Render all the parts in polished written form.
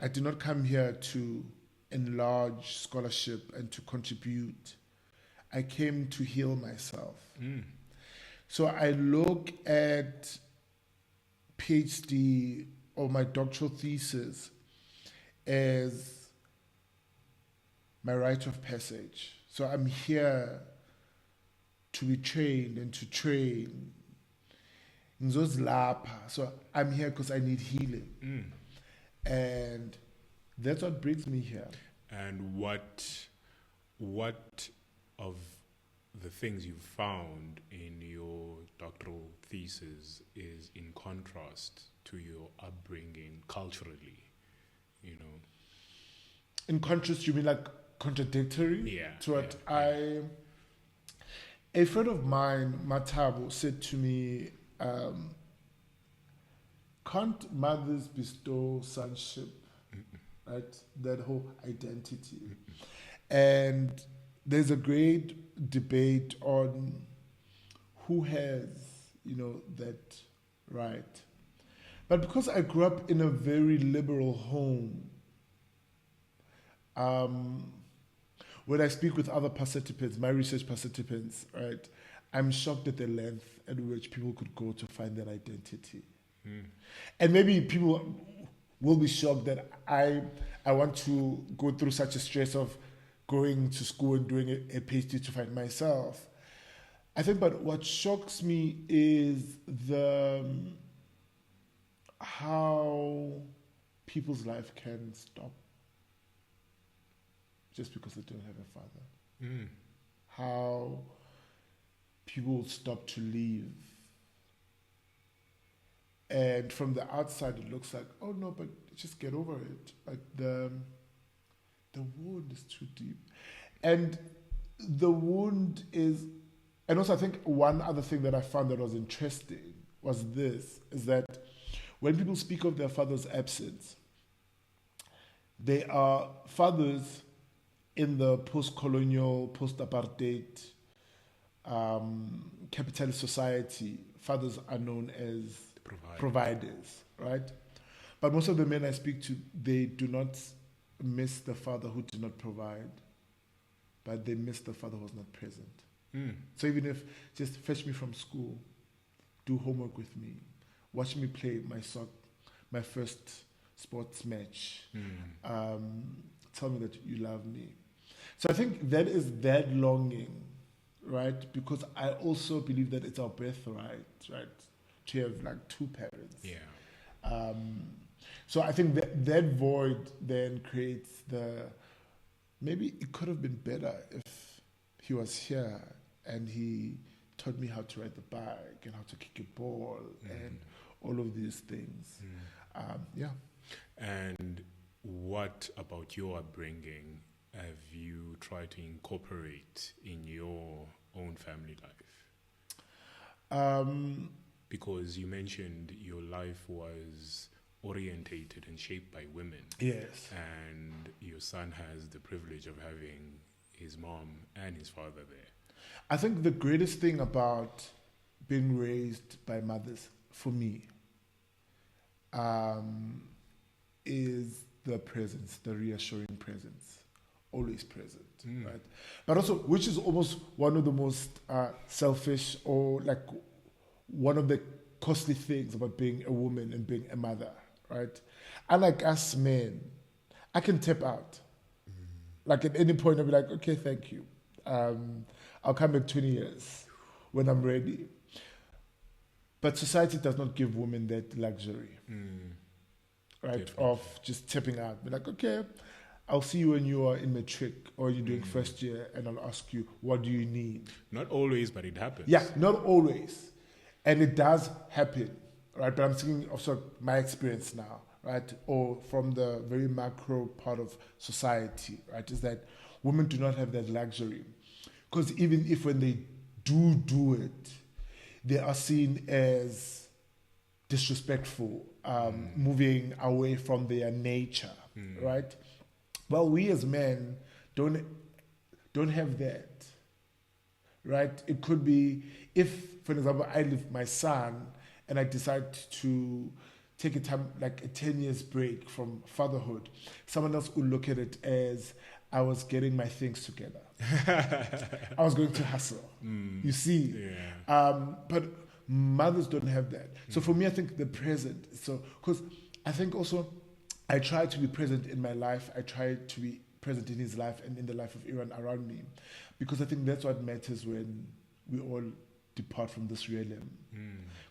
I did not come here to enlarge scholarship and to contribute. I came to heal myself. So I look at PhD or my doctoral thesis as my rite of passage. So I'm here to be trained and to train. So I'm here because I need healing. And that's what brings me here. And what of the things you found in your doctoral thesis is in contrast to your upbringing culturally, you know? In contrast, you mean like contradictory? Yeah. To what a friend of mine, Matabo, said to me, can't mothers bestow sonship? Right? That whole identity. And there's a great debate on who has, that right. But because I grew up in a very liberal home, when I speak with other participants, my research participants, right, I'm shocked at the length at which people could go to find their identity. And maybe people will be shocked that I want to go through such a stress of going to school and doing a PhD to find myself. I think, but what shocks me is how people's life can stop just because they don't have a father. How people stop to live. And from the outside, it looks like, oh no, but just get over it. Like the wound is too deep. And the wound is, and also I think one other thing that I found that was interesting was this, is that when people speak of their father's absence, they are fathers in the post-colonial, post-apartheid, capitalist society. Fathers are known as providers, right? But most of the men I speak to, they do not miss the father who did not provide, but they miss the father who was not present. So even if just fetch me from school, do homework with me, watch me play my first sports match, tell me that you love me. So I think that is that longing, right? Because I also believe that it's our birthright, right? To have like two parents. Yeah. So I think that void then creates maybe it could have been better if he was here and he taught me how to ride the bike and how to kick a ball and all of these things. And what about your upbringing have you tried to incorporate in your own family life? Because you mentioned your life was orientated and shaped by women. Yes. And your son has the privilege of having his mom and his father there. I think the greatest thing about being raised by mothers, for me, is the presence, the reassuring presence, always present, right? But also, which is almost one of the most selfish or like one of the costly things about being a woman and being a mother, right? Unlike us men, I can tap out. Like at any point, I'll be like, okay, thank you. I'll come back 20 years when I'm ready. But society does not give women that luxury, right? Definitely. Of just tapping out. Be like, okay, I'll see you when you are in matric or you're doing first year and I'll ask you, what do you need? Not always, but it happens. Yeah, not always. And it does happen, right? But I'm thinking also my experience now, right? Or from the very macro part of society, right? Is that women do not have that luxury. Because even if when they do it, they are seen as disrespectful, moving away from their nature, right? Well, we as men don't have that, right? It could be if, for example, I leave my son and I decide to take a time, like a 10 years break from fatherhood, someone else will look at it as I was getting my things together. I was going to hustle. You see? Yeah. But mothers don't have that. So for me, I think the present. So, because I think also I try to be present in my life. I try to be present in his life and in the life of everyone around me. Because I think that's what matters when we all depart from this realm.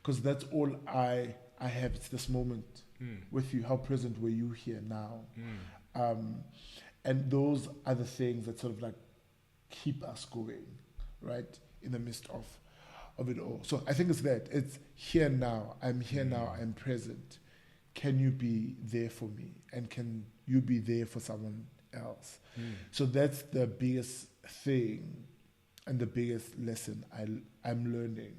Because that's all I have. It's this moment with you. How present were you here now? And those are the things that sort of like keep us going, right? In the midst of it all. So I think it's that. It's here now. I'm here now. I'm present. Can you be there for me? And can you be there for someone else? So that's the biggest thing and the biggest lesson I'm learning